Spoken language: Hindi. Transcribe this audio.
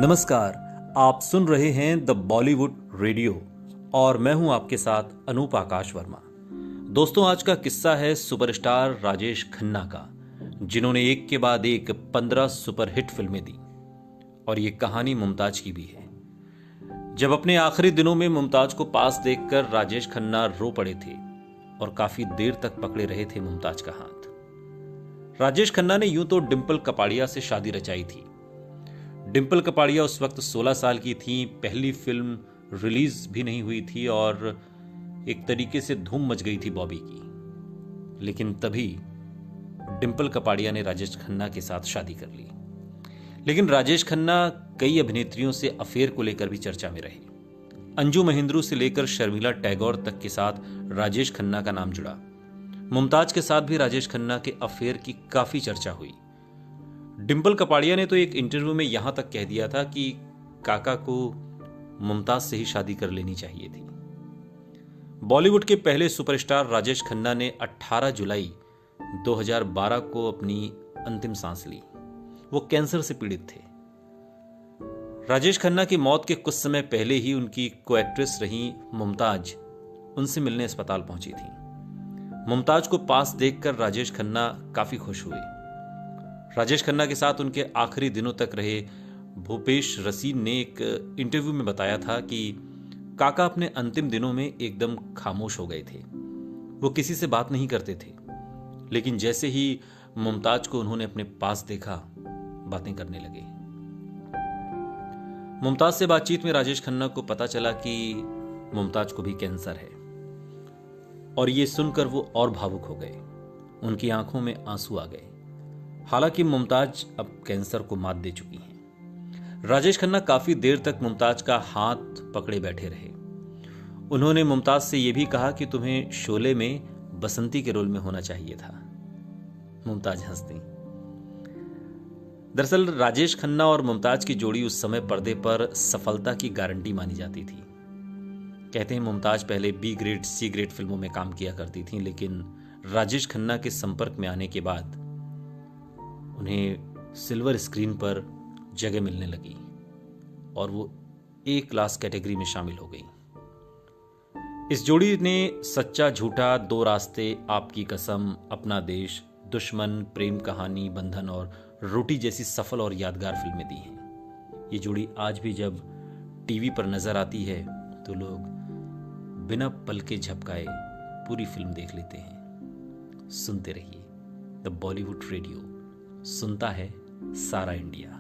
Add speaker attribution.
Speaker 1: नमस्कार। आप सुन रहे हैं द बॉलीवुड रेडियो और मैं हूं आपके साथ अनूप आकाश वर्मा। दोस्तों, आज का किस्सा है सुपरस्टार राजेश खन्ना का, जिन्होंने एक के बाद एक 15 सुपरहिट फिल्में दी। और ये कहानी मुमताज की भी है। जब अपने आखिरी दिनों में मुमताज को पास देखकर राजेश खन्ना रो पड़े थे और काफी देर तक पकड़े रहे थे मुमताज का हाथ। राजेश खन्ना ने यूं तो डिंपल कपाड़िया से शादी रचाई थी। डिंपल कपाड़िया उस वक्त 16 साल की थी, पहली फिल्म रिलीज भी नहीं हुई थी और एक तरीके से धूम मच गई थी बॉबी की। लेकिन तभी डिंपल कपाड़िया ने राजेश खन्ना के साथ शादी कर ली। लेकिन राजेश खन्ना कई अभिनेत्रियों से अफेयर को लेकर भी चर्चा में रहे। अंजू महेंद्रू से लेकर शर्मिला टैगोर तक के साथ राजेश खन्ना का नाम जुड़ा। मुमताज के साथ भी राजेश खन्ना के अफेयर की काफी चर्चा हुई। डिंपल कपाड़िया ने तो एक इंटरव्यू में यहां तक कह दिया था कि काका को मुमताज से ही शादी कर लेनी चाहिए थी। बॉलीवुड के पहले सुपरस्टार राजेश खन्ना ने 18 जुलाई 2012 को अपनी अंतिम सांस ली। वो कैंसर से पीड़ित थे। राजेश खन्ना की मौत के कुछ समय पहले ही उनकी को-एक्ट्रेस रही मुमताज उनसे मिलने अस्पताल पहुंची थी। मुमताज को पास देखकर राजेश खन्ना काफी खुश हुए। राजेश खन्ना के साथ उनके आखिरी दिनों तक रहे भूपेश रसीन ने एक इंटरव्यू में बताया था कि काका अपने अंतिम दिनों में एकदम खामोश हो गए थे। वो किसी से बात नहीं करते थे, लेकिन जैसे ही मुमताज को उन्होंने अपने पास देखा, बातें करने लगे। मुमताज से बातचीत में राजेश खन्ना को पता चला कि मुमताज को भी कैंसर है और ये सुनकर वो और भावुक हो गए। उनकी आंखों में आंसू आ गए। हालांकि मुमताज अब कैंसर को मात दे चुकी हैं। राजेश खन्ना काफी देर तक मुमताज का हाथ पकड़े बैठे रहे। उन्होंने मुमताज से यह भी कहा कि तुम्हें शोले में बसंती के रोल में होना चाहिए था। मुमताज हंस दी। दरअसल राजेश खन्ना और मुमताज की जोड़ी उस समय पर्दे पर सफलता की गारंटी मानी जाती थी। कहते हैं मुमताज पहले बी ग्रेड सी ग्रेड फिल्मों में काम किया करती थी, लेकिन राजेश खन्ना के संपर्क में आने के बाद उन्हें सिल्वर स्क्रीन पर जगह मिलने लगी और वो ए क्लास कैटेगरी में शामिल हो गई। इस जोड़ी ने सच्चा झूठा, दो रास्ते, आपकी कसम, अपना देश, दुश्मन, प्रेम कहानी, बंधन और रोटी जैसी सफल और यादगार फिल्में दी हैं। ये जोड़ी आज भी जब टीवी पर नजर आती है तो लोग बिना पलके झपकाए पूरी फिल्म देख लेते हैं। सुनते रहिए द बॉलीवुड रेडियो, सुनता है सारा इंडिया।